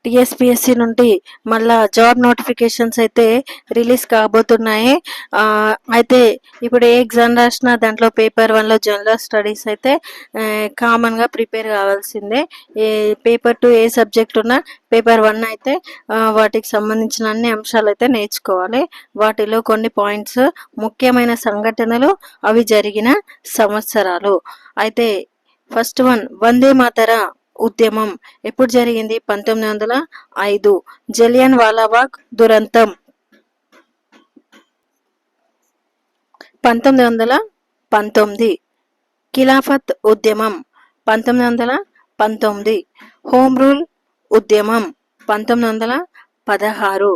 TSPSC నుండి మళ్ళా job notifications అయితే రిలీజ్ కాబోతున్నాయి. అయితే ఇప్పుడు ఏ ఎగ్జామ్ రాసినా దాంట్లో పేపర్ 1లో జనరల్ స్టడీస్ అయితే కామన్గా ప్రిపేర్ కావాల్సిందే. పేపర్ 2 ఏ సబ్జెక్ట్ ఉన్నా పేపర్ 1 అయితే వాటికి సంబంధించిన అన్ని అంశాలు అయితే నేర్చుకోవాలి. వాటిలో కొన్ని పాయింట్స్, ముఖ్యమైన సంఘటనలు, అవి జరిగిన సంవత్సరాలు. అయితే ఫస్ట్ వన్, వందే మాతర ఉద్యమం ఎప్పుడు జరిగింది? 1905. జలియన్ వాలాబాగ్ దురంతం 1919. ఖిలాఫత్ ఉద్యమం 1919. హోమ్ రూల్ ఉద్యమం 1916.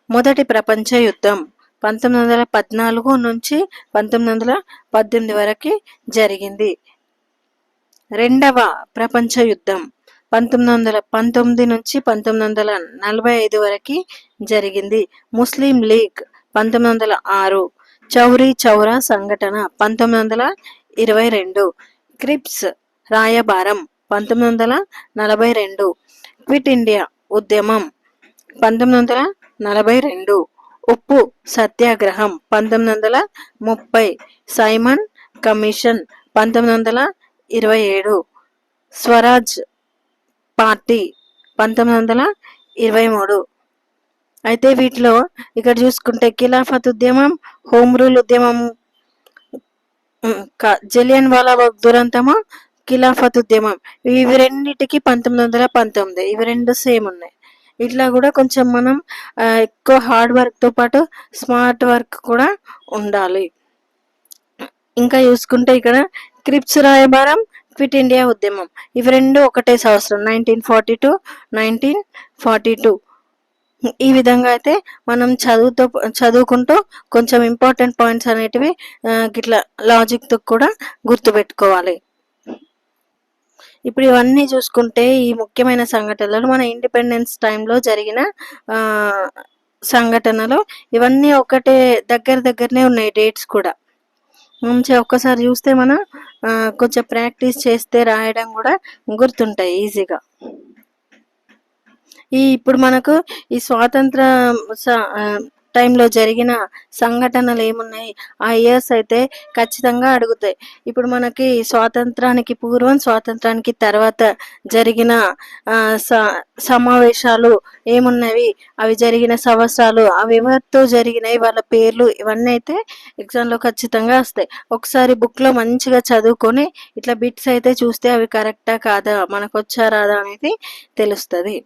మొదటి ప్రపంచ యుద్ధం 1914 నుంచి 1918 వరకు జరిగింది. రెండవ ప్రపంచ యుద్ధం 1919 నుంచి 1945 వరకు జరిగింది. ముస్లిం లీగ్ 1906. చౌరీ చౌరా సంఘటన 1922. క్రిప్స్ రాయబారం 1942. క్విట్ ఇండియా ఉద్యమం 1942. ఉప్పు సత్యాగ్రహం 1930. Simon commission 1927. స్వరాజ్ పార్టీ 1923. అయితే వీటిలో ఇక్కడ చూసుకుంటే ఖిలాఫత్ ఉద్యమం, హోమ్ రూల్ ఉద్యమం, జలియన్ వాలాబాగ్ దురంతము, ఖిలాఫత్ ఉద్యమం, ఇవి రెండింటికి 1919. ఇవి రెండు సేమ్ ఉన్నాయి. ఇట్లా కూడా కొంచెం మనం ఎక్కువ హార్డ్ వర్క్తో పాటు స్మార్ట్ వర్క్ కూడా ఉండాలి. ఇంకా చూసుకుంటే ఇక్కడ క్రిప్స్ రాయబారం, క్విట్ ఇండియా ఉద్యమం, ఇవి రెండు ఒకటే సంవత్సరం 1942, 1942. ఈ విధంగా అయితే మనం చదువుకుంటూ కొంచెం ఇంపార్టెంట్ పాయింట్స్ అనేటివి గిట్లా లాజిక్తో కూడా గుర్తుపెట్టుకోవాలి. ఇప్పుడు ఇవన్నీ చూసుకుంటే ఈ ముఖ్యమైన సంఘటనలు మన ఇండిపెండెన్స్ టైంలో జరిగిన సంఘటనలు, ఇవన్నీ ఒకటే దగ్గరనే ఉన్నాయి డేట్స్ కూడా. మంచిగా ఒక్కసారి చూస్తే మనం కొంచెం ప్రాక్టీస్ చేస్తే రాయడం కూడా గుర్తుంటాయి ఈజీగా. ఇప్పుడు మనకు ఈ స్వాతంత్ర టైంలో జరిగిన సంఘటనలు ఏమున్నాయి, ఆ ఇయర్స్ అయితే ఖచ్చితంగా అడుగుతాయి. ఇప్పుడు మనకి స్వాతంత్రానికి పూర్వం, స్వాతంత్రానికి తర్వాత జరిగిన సమావేశాలు ఏమున్నవి, అవి జరిగిన సంవత్సరాలు, అవి ఎవరితో జరిగినాయి, వాళ్ళ పేర్లు, ఇవన్నీ అయితే ఎగ్జామ్లో ఖచ్చితంగా వస్తాయి. ఒకసారి బుక్లో మంచిగా చదువుకొని ఇట్లా బిట్స్ అయితే చూస్తే అవి కరెక్టా కాదా, మనకు వచ్చా రాదా అనేది తెలుస్తుంది.